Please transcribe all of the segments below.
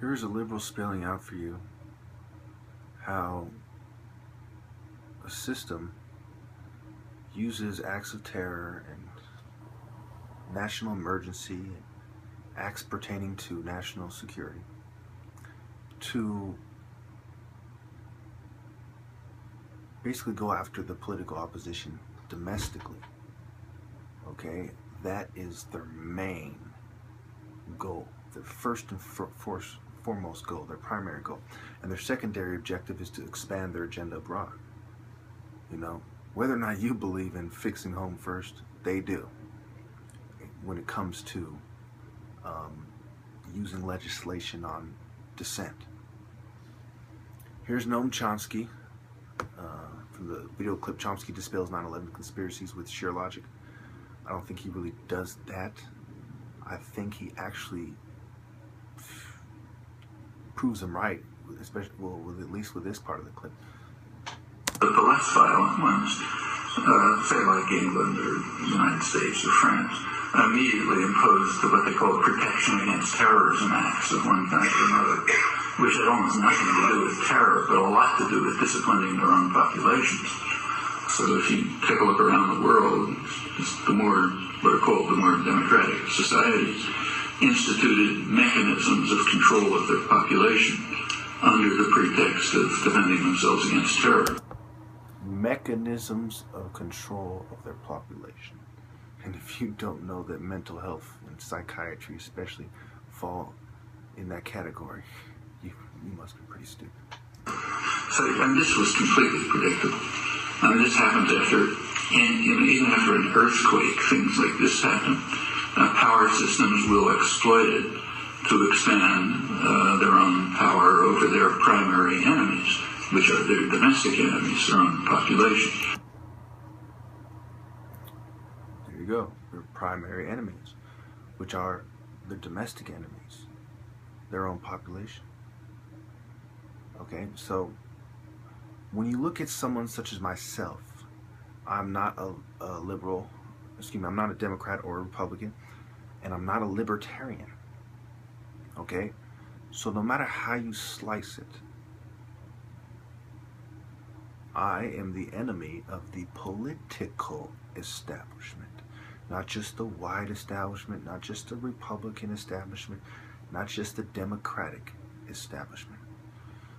Here's a liberal spelling out for you how a system uses acts of terror and national emergency and acts pertaining to national security to basically go after the political opposition domestically. Okay, that is their main goal, their first and foremost goal, their primary goal. And their secondary objective is to expand their agenda abroad. You know, whether or not you believe in fixing home first, they do. When it comes to using legislation on dissent. Here's Noam Chomsky from the video clip Chomsky Dispels 9/11 Conspiracies with Sheer Logic. I don't think he really does that. I think he actually proves them right, especially, well, at least with this part of the clip. But the less violent ones, say like England or the United States or France, immediately imposed what they call protection against terrorism acts of one kind or another, which had almost nothing to do with terror, but a lot to do with disciplining their own populations. So if you take a look around the world, the more, what are called the more democratic societies, instituted mechanisms of control of their population under the pretext of defending themselves against terror. Mechanisms of control of their population. And if you don't know that mental health and psychiatry especially fall in that category, you must be pretty stupid. So, and this was completely predictable. I mean, this happens after, even after an earthquake, things like this happen. Power systems will exploit it to expand their own power over their primary enemies, which are their domestic enemies, their own population. There you go, their primary enemies, which are the domestic enemies, their own population. Okay, so when you look at someone such as myself, I'm not a liberal, I'm not a Democrat or a Republican, and I'm not a libertarian. Okay, so no matter how you slice it, I am the enemy of the political establishment. Not just the white establishment, not just the Republican establishment, not just the Democratic establishment.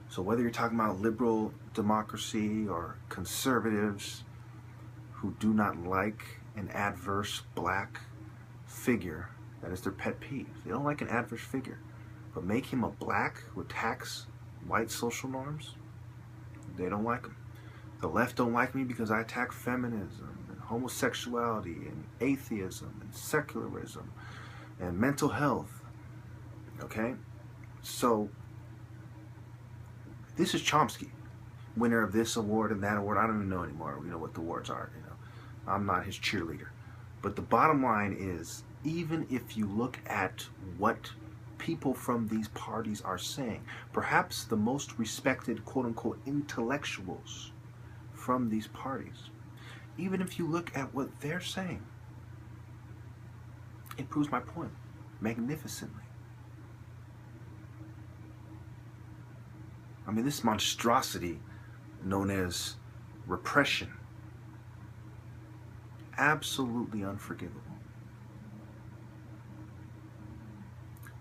So whether you're talking about liberal democracy or conservatives who do not like an adverse black figure, that is their pet peeve. They don't like an adverse figure, but make him a black who attacks white social norms, they don't like him. The left don't like me because I attack feminism and homosexuality and atheism and secularism and mental health. Okay? So this is Chomsky, winner of this award and that award. I don't even know anymore, what the awards are. I'm not his cheerleader. But the bottom line is, even if you look at what people from these parties are saying, perhaps the most respected quote-unquote intellectuals from these parties, even if you look at what they're saying, it proves my point magnificently. I mean, this monstrosity known as repression, absolutely unforgivable.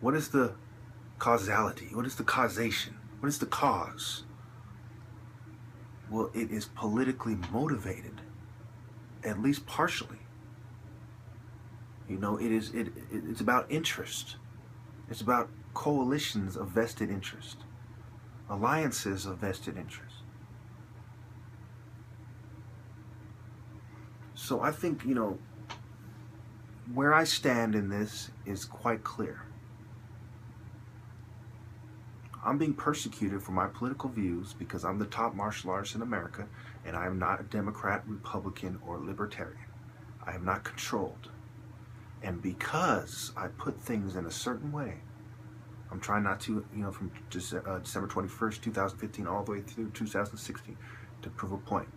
What is the causality? What is the causation? What is the cause? Well, it is politically motivated, at least partially. It's about interest. It's about coalitions of vested interest, alliances of vested interest. So I think, where I stand in this is quite clear. I'm being persecuted for my political views because I'm the top martial artist in America, and I am not a Democrat, Republican, or Libertarian. I am not controlled. And because I put things in a certain way, I'm trying not to, from December 21st, 2015, all the way through 2016, to prove a point.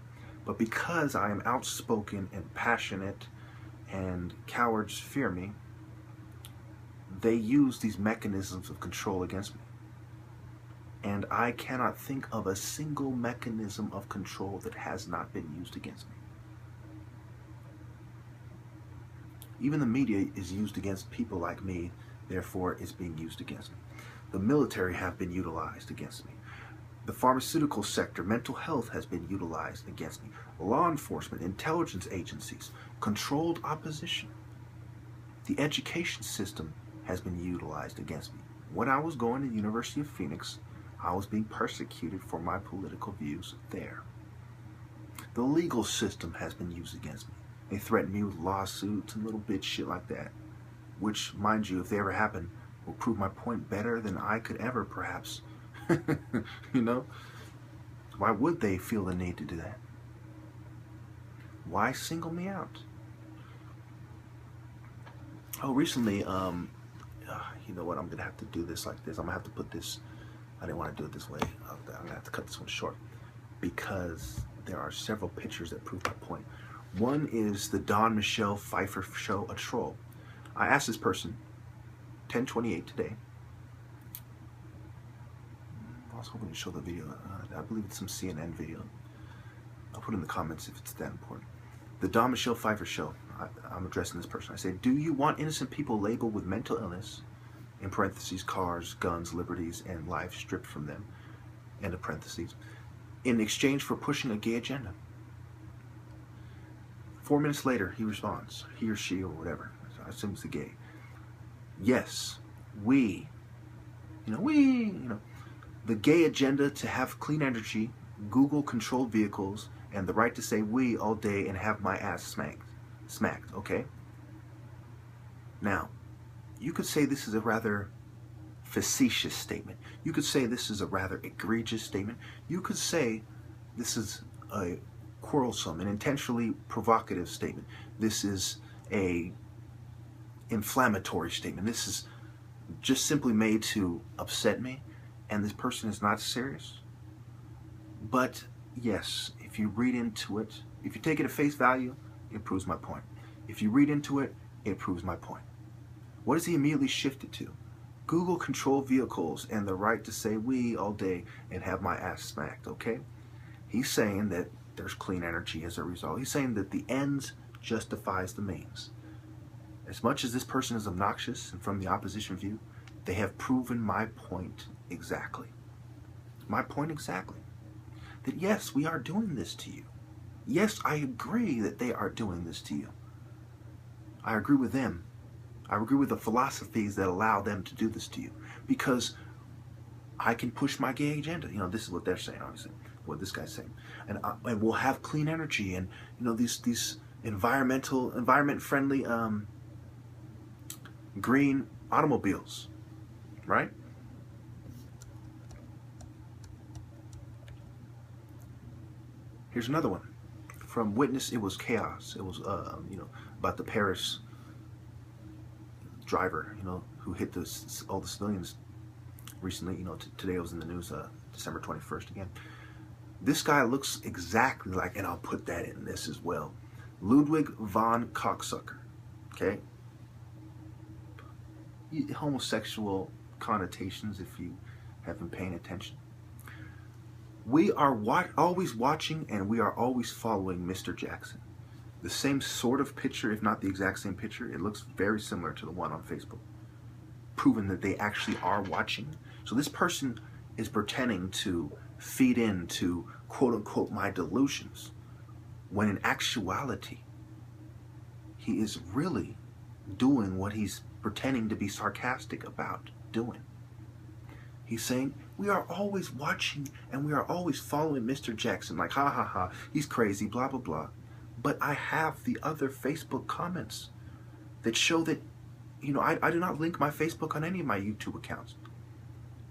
But because I am outspoken and passionate, and cowards fear me, they use these mechanisms of control against me. And I cannot think of a single mechanism of control that has not been used against me. Even the media is used against people like me, therefore it's being used against me. The military have been utilized against me. The pharmaceutical sector, mental health has been utilized against me. Law enforcement, intelligence agencies, controlled opposition. The education system has been utilized against me. When I was going to the University of Phoenix, I was being persecuted for my political views there. The legal system has been used against me. They threatened me with lawsuits and little bitch shit like that, which, mind you, if they ever happen, will prove my point better than I could ever, perhaps. You know? Why would they feel the need to do that? Why single me out? Oh, recently, you know what? I'm going to have to do this like this. I'm going to have to put this, I didn't want to do it this way. I'm going to have to cut this one short because there are several pictures that prove my point. One is the Don Michelle Pfeiffer show, A Troll. I asked this person, 10:28 today. I was hoping to show the video. I believe it's some CNN video. I'll put it in the comments if it's that important. The Don Michelle Pfeiffer show. I'm addressing this person. I say, do you want innocent people labeled with mental illness, in parentheses, cars, guns, liberties, and life stripped from them, end of parentheses, in exchange for pushing a gay agenda? 4 minutes later, he responds, he or she or whatever, I assume it's the gay. Yes, we, the gay agenda to have clean energy, Google controlled vehicles, and the right to say we all day and have my ass smacked, okay? Now, you could say this is a rather facetious statement. You could say this is a rather egregious statement. You could say this is a quarrelsome and intentionally provocative statement. This is a inflammatory statement. This is just simply made to upset me, and this person is not serious. But yes, if you read into it, if you take it at face value, it proves my point. If you read into it, it proves my point. What does he immediately shift it to? Google control vehicles and the right to say we all day and have my ass smacked, okay? He's saying that there's clean energy as a result. He's saying that the ends justifies the means. As much as this person is obnoxious and from the opposition view, they have proven my point exactly. My point exactly. That yes, we are doing this to you. Yes, I agree that they are doing this to you. I agree with them. I agree with the philosophies that allow them to do this to you. Because I can push my gay agenda. You know, this is what they're saying, obviously. What this guy's saying. And we'll have clean energy and, you know, these environment-friendly green automobiles. Right? Here's another one. From Witness, it was chaos. It was, about the Paris driver, who hit all the civilians recently. Today it was in the news, December 21st again. This guy looks exactly like, and I'll put that in this as well, Ludwig von Cocksucker. Okay? Homosexual connotations if you have been paying attention. We are always watching and we are always following Mr. Jackson. The same sort of picture, if not the exact same picture, it looks very similar to the one on Facebook. Proven that they actually are watching. So this person is pretending to feed into quote-unquote my delusions, when in actuality, he is really doing what he's pretending to be sarcastic about doing. He's saying, we are always watching and we are always following Mr. Jackson, like, ha ha ha, he's crazy, blah blah blah. But I have the other Facebook comments that show that, I do not link my Facebook on any of my YouTube accounts.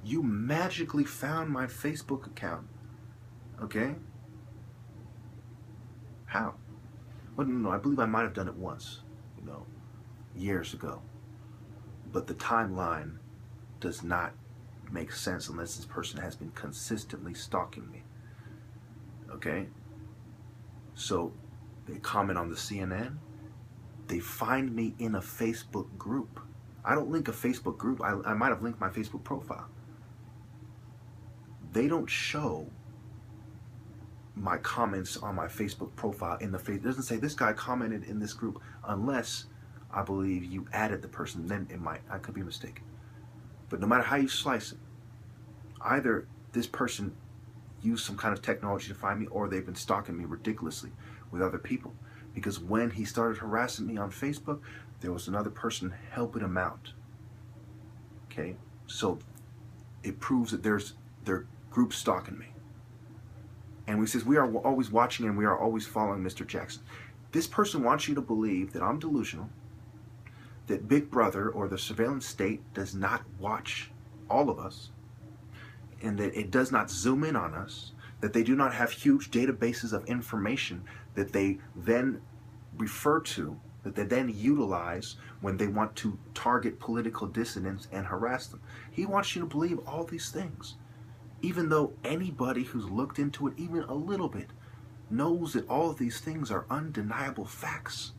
You magically found my Facebook account. Okay? How? Well, no, I believe I might have done it once, years ago. But the timeline does not make sense unless this person has been consistently stalking me. Okay? So, they comment on the CNN. They find me in a Facebook group. I don't link a Facebook group. I might have linked my Facebook profile. they don't show my comments on my Facebook profile in the face. It doesn't say this guy commented in this group unless I believe you added the person. Then it might. I could be mistaken. But no matter how you slice it, either this person used some kind of technology to find me, or they've been stalking me ridiculously with other people. Because when he started harassing me on Facebook, there was another person helping him out. Okay? So it proves that they're group stalking me. And we says we are always watching and we are always following Mr. Jackson. This person wants you to believe that I'm delusional, that Big Brother or the surveillance state does not watch all of us, and that it does not zoom in on us, that they do not have huge databases of information that they then refer to, that they then utilize when they want to target political dissidents and harass them. He wants you to believe all these things, even though anybody who's looked into it even a little bit knows that all of these things are undeniable facts.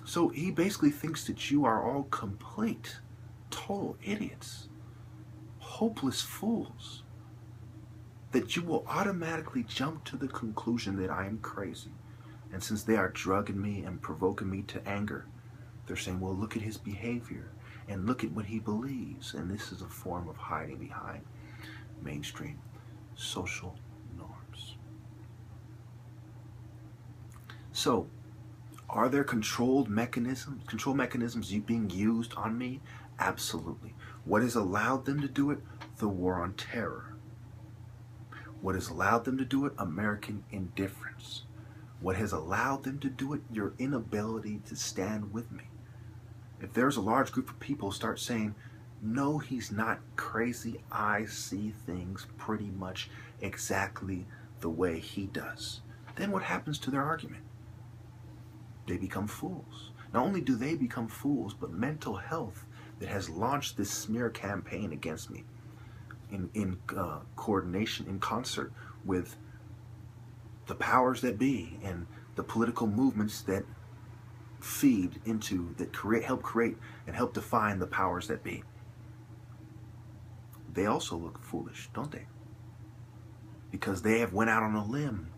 So he basically thinks that you are all complete, total idiots, hopeless fools, that you will automatically jump to the conclusion that I am crazy. And since they are drugging me and provoking me to anger, they're saying, well, look at his behavior and look at what he believes. And this is a form of hiding behind mainstream social norms. So, are there control mechanisms being used on me? Absolutely. What has allowed them to do it? The war on terror. What has allowed them to do it? American indifference. What has allowed them to do it? Your inability to stand with me. If there's a large group of people start saying, no, he's not crazy, I see things pretty much exactly the way he does, then what happens to their argument? They become fools. Not only do they become fools, but mental health that has launched this smear campaign against me in coordination, in concert with the powers that be and the political movements that feed into, that help create and help define the powers that be. They also look foolish, don't they? Because they have went out on a limb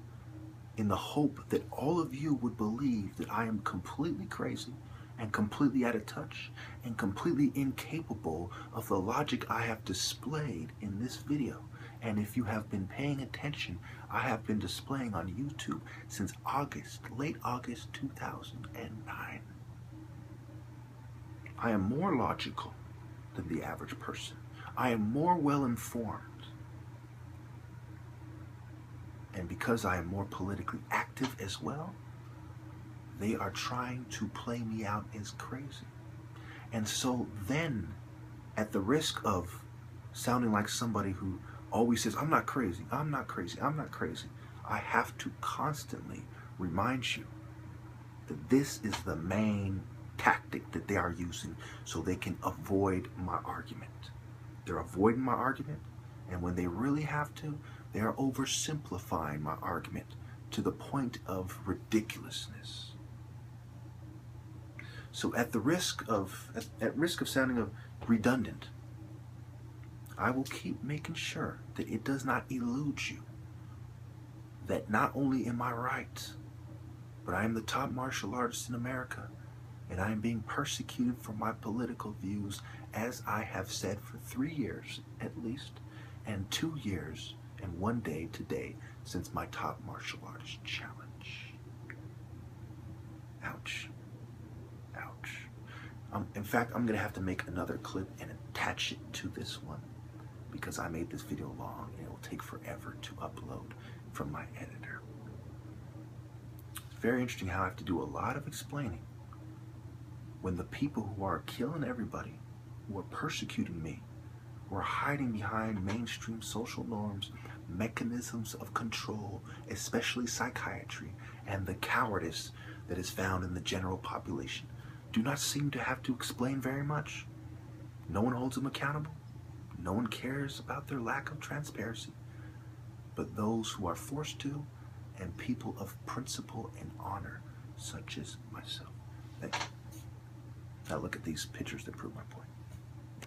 in the hope that all of you would believe that I am completely crazy and completely out of touch and completely incapable of the logic I have displayed in this video. And if you have been paying attention, I have been displaying on YouTube since late August 2009. I am more logical than the average person. I am more well informed. And because I am more politically active as well, they are trying to play me out as crazy. And so then, at the risk of sounding like somebody who always says, I'm not crazy, I'm not crazy, I'm not crazy, I have to constantly remind you that this is the main tactic that they are using so they can avoid my argument. They're avoiding my argument, and when they really have to, they are oversimplifying my argument to the point of ridiculousness. So at risk of sounding redundant, I will keep making sure that it does not elude you that not only am I right, but I am the top martial artist in America, and I am being persecuted for my political views, as I have said for 3 years at least, and 2 years and 1 day today since my top martial artist challenge. Ouch. Ouch. In fact, I'm going to have to make another clip and attach it to this one because I made this video long and it will take forever to upload from my editor. It's very interesting how I have to do a lot of explaining when the people who are killing everybody, who are persecuting me, who are hiding behind mainstream social norms, mechanisms of control, especially psychiatry, and the cowardice that is found in the general population, do not seem to have to explain very much. No one holds them accountable. No one cares about their lack of transparency. But those who are forced to, and people of principle and honor, such as myself. Thank you. Now look at these pictures that prove my point.